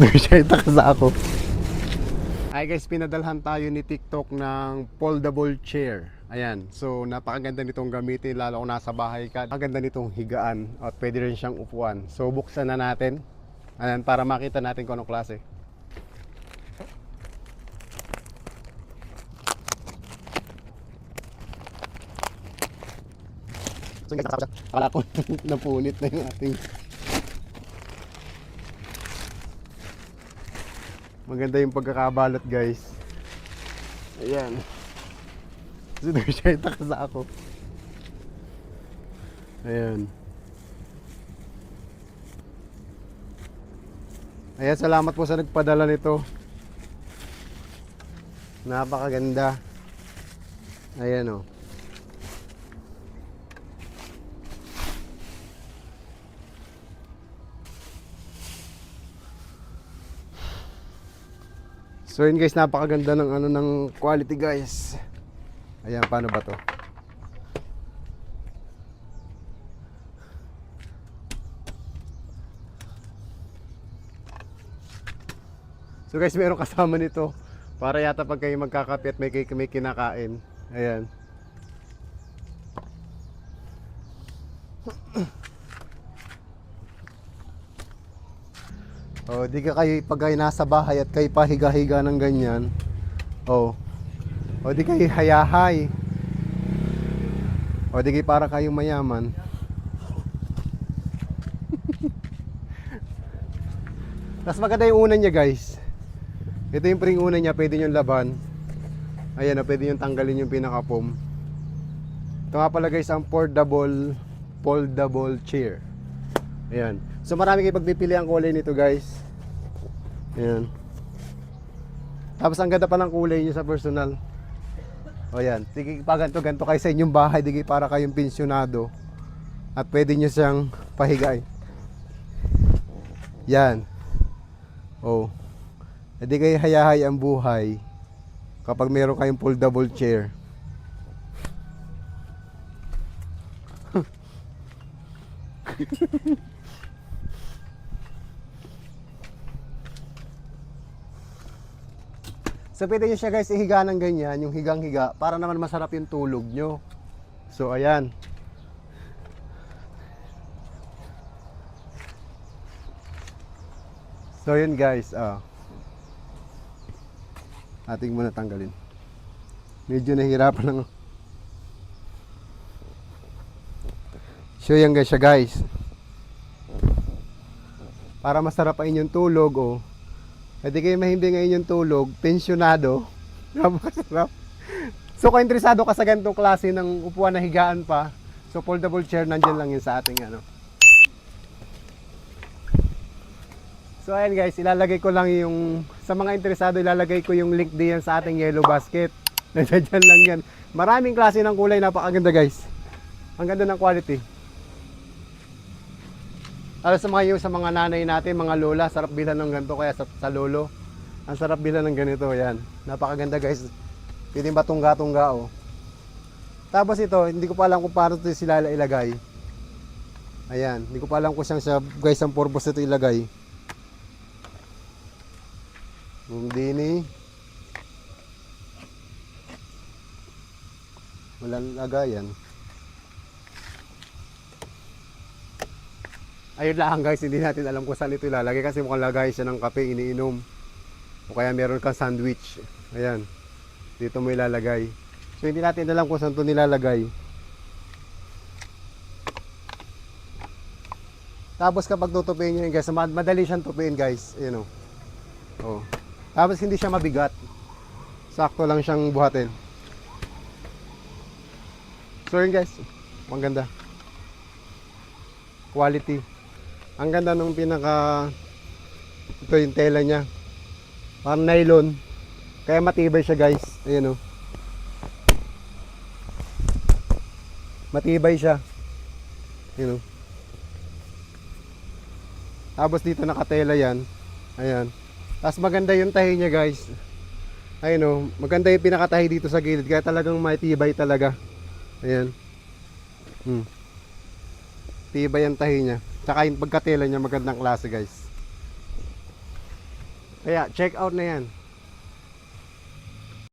Siya itakasa ako. Ay guys, pinadalhan tayo ni TikTok ng foldable chair. Ayan, so napakaganda nitong gamitin lalo kung nasa bahay ka. Napakaganda nitong higaan at pwede rin siyang upuan. So buksan na natin. Ayan, para makita natin kung anong klase. So guys, akala ko napunit na yung ating. Maganda yung pagkakabalot guys. Ayan. So siya itakasa ako. Ayan. Ayan, salamat po sa nagpadala nito. Napakaganda. Ayan o. So yun guys, napakaganda ng ng quality guys. Ayan, paano ba to? So guys, meron kasama nito para yata pag kayo magkakape at may kinakain. Ayan. Oh, di ka kayo pag kayo nasa bahay at kayo pahiga-higa ng ganyan. Oh. O di kayo hayahay. O di kayo para kayong mayaman. Tapos maganda yung unan niya guys. Ito yung pring unan niya, pwede nyo laban. Ayan o, pwede nyo tanggalin yung pinaka-foam. Ito nga pala guys, ang foldable chair. Ayan. So marami kayo pagpipili ang kulay nito guys. Ayan. Tapos ang ganda pa ng kulay niya sa personal. O yan, tigil pa ganito kayo sa inyong bahay, tigil para kayong pensyonado. At pwede nyo siyang pahigain. Yan. Oh. Hindi kayo hayahay ang buhay kapag meron kayong foldable chair. So pwede nyo siya guys ihiga ng ganyan, yung higang-higa, para naman masarap yung tulog nyo. So ayan. So yun guys, ating muna tanggalin. Medyo nahihirapan lang. So yan guys siya guys. Para masarap ang inyong tulog oh. Hindi kayo mahimbing ang inyong tulog, pensyonado. Napakasarap. So kung interesado ka sa ganitong klase ng upuan na higaan pa, so foldable chair, nandyan lang yun sa ating So ayan guys, ilalagay ko lang yung, sa mga interesado, ilalagay ko yung link diyan sa ating yellow basket. Nandyan lang yan. Maraming klase ng kulay, napakaganda guys. Ang ganda ng quality. Alam sa mga nanay natin, mga lola, sarap bilhan ng ganito, kaya sa lolo, ang sarap bilhan ng ganito, yan. Napakaganda guys. Pwede ba tungga-tungga oh. Tapos ito, hindi ko pa alam kung paano ito sila ilagay. Ayan, hindi ko pa alam kung siyang guys ang purpose ito ilagay. Kung dini walang lagayan. Ayun lang guys, hindi natin alam kung saan ito ilalagay kasi mukhang lagay siya ng kape, iniinom. O kaya meron kang sandwich. Ayan. Dito mo ilalagay. So hindi natin alam kung saan ito nilalagay. Tapos kapag tutupiin nyo yun guys, madali siyang tupiin guys. Ayan o. Oh. Tapos hindi siya mabigat. Sakto lang siyang buhatin. So yun guys. Ang ganda. Quality. Ang ganda nung pinaka, ito yung tela niya, parang nylon, kaya matibay siya guys. Ayan o, matibay siya. Ayan o. Tapos dito nakatela yan. Ayan. Tapos maganda yung tahi niya guys. Ayan o, maganda yung pinakatahi dito sa gilid, kaya talagang matibay talaga. Ayan. Tibay ang tahi niya. Tsaka yung pagkatela niya magandang klase guys. Kaya check out na yan.